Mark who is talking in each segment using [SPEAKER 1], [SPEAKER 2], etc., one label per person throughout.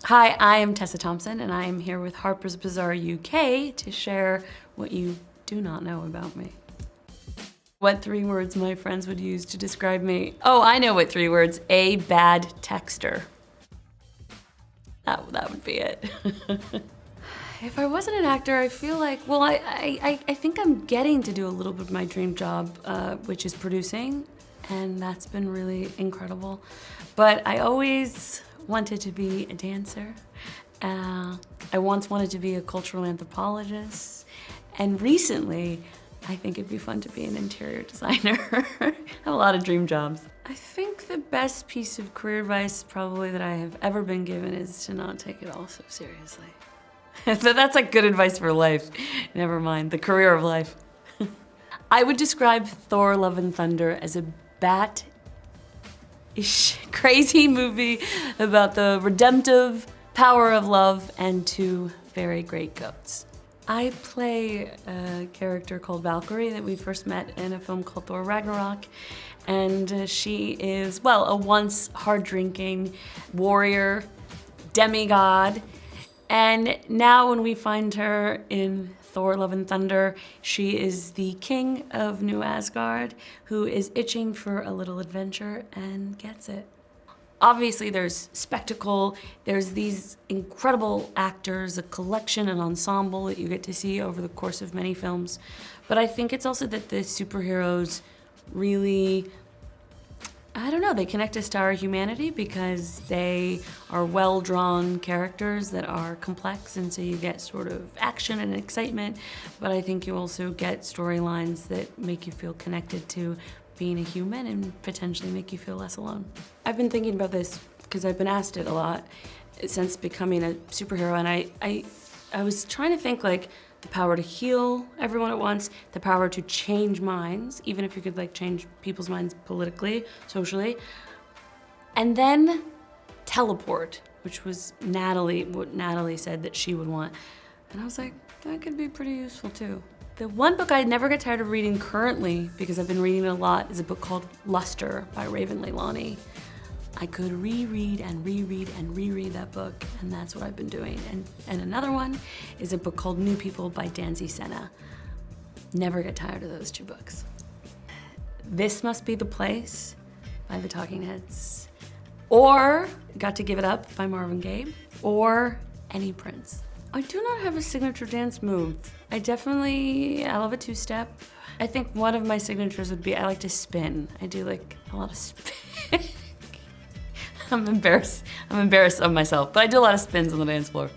[SPEAKER 1] Hi, I am Tessa Thompson, and I am here with Harper's Bazaar UK to share what you do not know about me. What 3 words my friends would use to describe me? Oh, I know what 3 words. A bad texter. That would be it. If I wasn't an actor, I feel like, well, I think I'm getting to do a little bit of my dream job, which is producing, and that's been really incredible. But I always wanted to be a dancer. I once wanted to be a cultural anthropologist, and recently, I think it'd be fun to be an interior designer. I have a lot of dream jobs. I think the best piece of career advice probably that I have ever been given is to not take it all so seriously. But that's like good advice for life. Never mind, the career of life. I would describe Thor, Love and Thunder as a bat-ish crazy movie about the redemptive power of love and 2 very great goats. I play a character called Valkyrie that we first met in a film called Thor Ragnarok. And she is, well, a once hard-drinking warrior, demigod. And now when we find her in Thor, Love and Thunder, she is the king of New Asgard who is itching for a little adventure and gets it. Obviously there's spectacle, there's these incredible actors, a collection, an ensemble that you get to see over the course of many films. But I think it's also that the superheroes really, I don't know, they connect us to our humanity because they are well-drawn characters that are complex, and so you get sort of action and excitement, but I think you also get storylines that make you feel connected to being a human and potentially make you feel less alone. I've been thinking about this because I've been asked it a lot since becoming a superhero, and I was trying to think like the power to heal everyone at once, the power to change minds, even if you could like change people's minds politically, socially, and then teleport, which was what Natalie said that she would want. And I was like, that could be pretty useful too. The one book I never get tired of reading currently, because I've been reading it a lot, is a book called Luster by Raven Leilani. I could reread and reread and reread that book, and that's what I've been doing. And another one is a book called New People by Danzy Senna. Never get tired of those 2 books. This Must Be the Place by the Talking Heads, or Got to Give It Up by Marvin Gaye, or Any Prince. I do not have a signature dance move. I love a 2-step. I think one of my signatures would be I like to spin. I do like a lot of spin. I'm embarrassed of myself, but I do a lot of spins on the dance floor.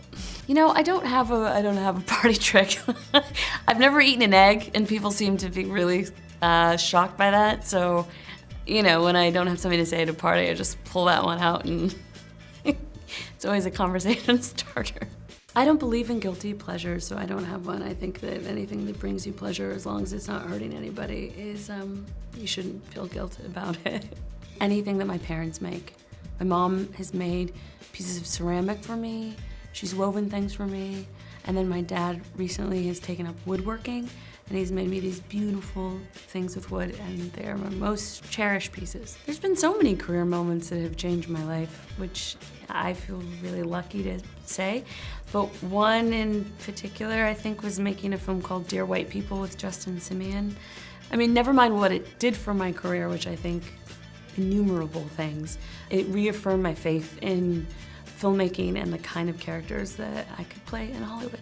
[SPEAKER 1] You know, I don't have a party trick. I've never eaten an egg, and people seem to be really shocked by that. So, you know, when I don't have something to say at a party, I just pull that one out, and it's always a conversation starter. I don't believe in guilty pleasure, so I don't have one. I think that anything that brings you pleasure, as long as it's not hurting anybody, is you shouldn't feel guilt about it. Anything that my parents make. My mom has made pieces of ceramic for me. She's woven things for me. And then my dad recently has taken up woodworking, and he's made me these beautiful things with wood, and they are my most cherished pieces. There's been so many career moments that have changed my life, which I feel really lucky to say. But one in particular, I think, was making a film called Dear White People with Justin Simeon. I mean, never mind what it did for my career, which I think innumerable things. It reaffirmed my faith in filmmaking and the kind of characters that I could play in Hollywood.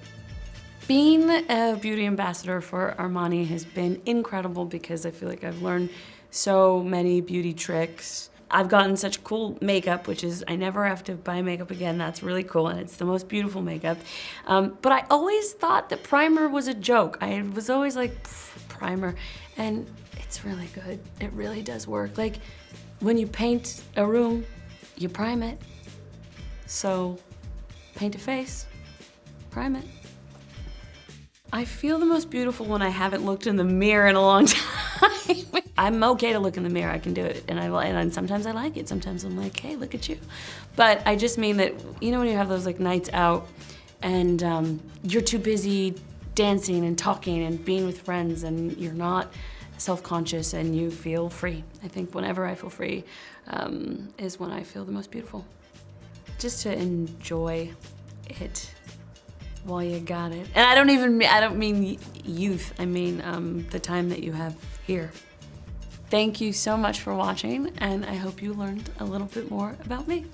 [SPEAKER 1] Being a beauty ambassador for Armani has been incredible because I feel like I've learned so many beauty tricks. I've gotten such cool makeup, which is, I never have to buy makeup again. That's really cool, and it's the most beautiful makeup. But I always thought that primer was a joke. I was always like, primer, and it's really good. It really does work. Like, when you paint a room, you prime it. So, paint a face, prime it. I feel the most beautiful when I haven't looked in the mirror in a long time. I'm okay to look in the mirror, I can do it. And sometimes I like it, sometimes I'm like, hey, look at you. But I just mean that, you know when you have those like nights out and you're too busy dancing and talking and being with friends and you're not self-conscious and you feel free. I think whenever I feel free is when I feel the most beautiful. just to enjoy it while you got it. And I don't mean youth, I mean the time that you have here. Thank you so much for watching, and I hope you learned a little bit more about me.